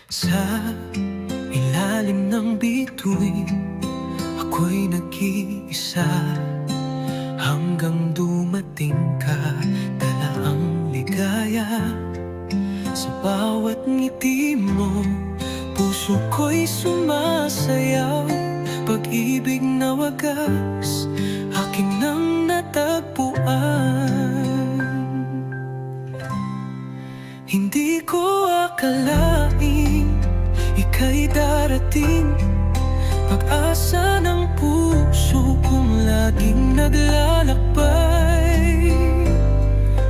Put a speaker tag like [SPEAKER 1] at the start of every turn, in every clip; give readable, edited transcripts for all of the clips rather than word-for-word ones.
[SPEAKER 1] Sa ilalim ng bituin, ako'y nag-iisa hanggang dumating ka. Dala ang ligaya sa bawat ngiti mo. Puso ko'y sumasayaw, pag-ibig na wagas aking nang natagpuan. Hindi ko akalain ika'y darating, pag-asa ng puso kong laging naglalakbay.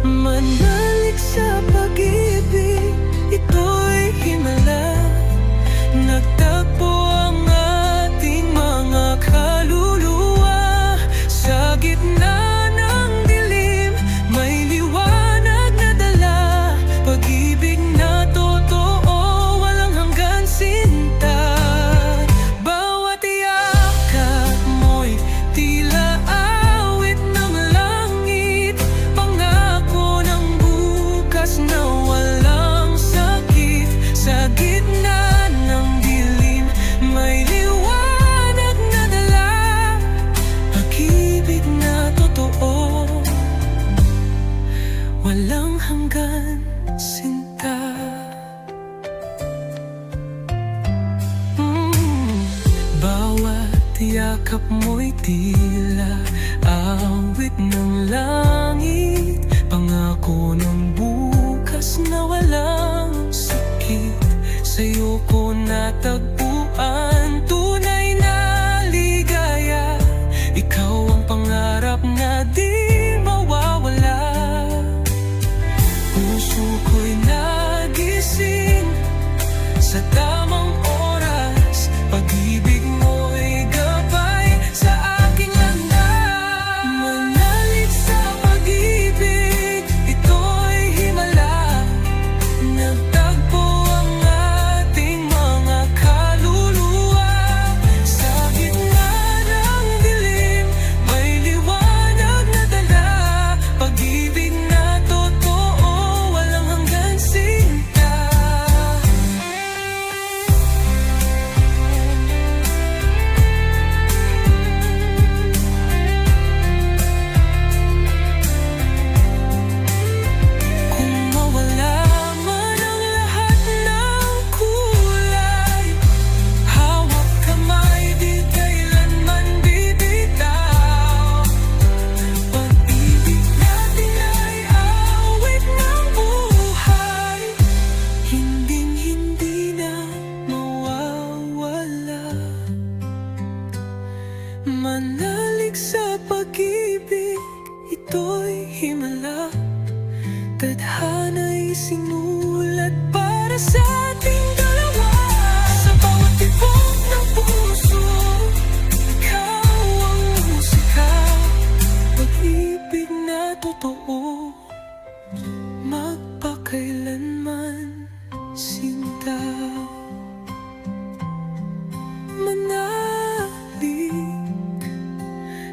[SPEAKER 1] Manalig sa pag-ibig, ito'y himala. Nagtagpo ang ating mga kaluluwa. Sa gitna ng dilim, may liwanag na dala. Pag-ibig na totoo, walang hanggan sinta. Bawat yakap mo'y tila awit ng langit, pangako ng bukas na walang sakit. Sa gitna ng dilim, may liwanag na dala. Pag-ibig na totoo, walang hanggan sinta. Bawat yakap mo'y tila awit ng langit, pangako ng bukas na walang sakit. Sa'yo ko natagpuan tunay na ligaya. Ikaw ang pangarap na di mawawala. Puso ko'y nagising sa tamang oras. Pag-ibig mo'y gabay sa aking landas. Manalig sa pag-ibig, ito'y himala. Nagtagpo ang ating mga kaluluwa. Sa gitna ng dilim, may liwanag na dala. Pag-ibig na totoo, walang hanggan sinta. Kung mawala man ang lahat ng kulay, hawak kamay di kailanman bibitaw. Pag-ibig natin ay awit ng buhay, hinding-hindi na mawawala. Manalig sa pag-ibig, ito'y himala. Tadhana'y sinulat para sa ating dalawa. Sa bawat tibok ng puso, ikaw ang musika. Pag-ibig na totoo, magpakailanman sinta. Manalig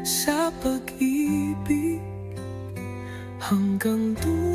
[SPEAKER 1] sa pag-ibig hanggang dulo.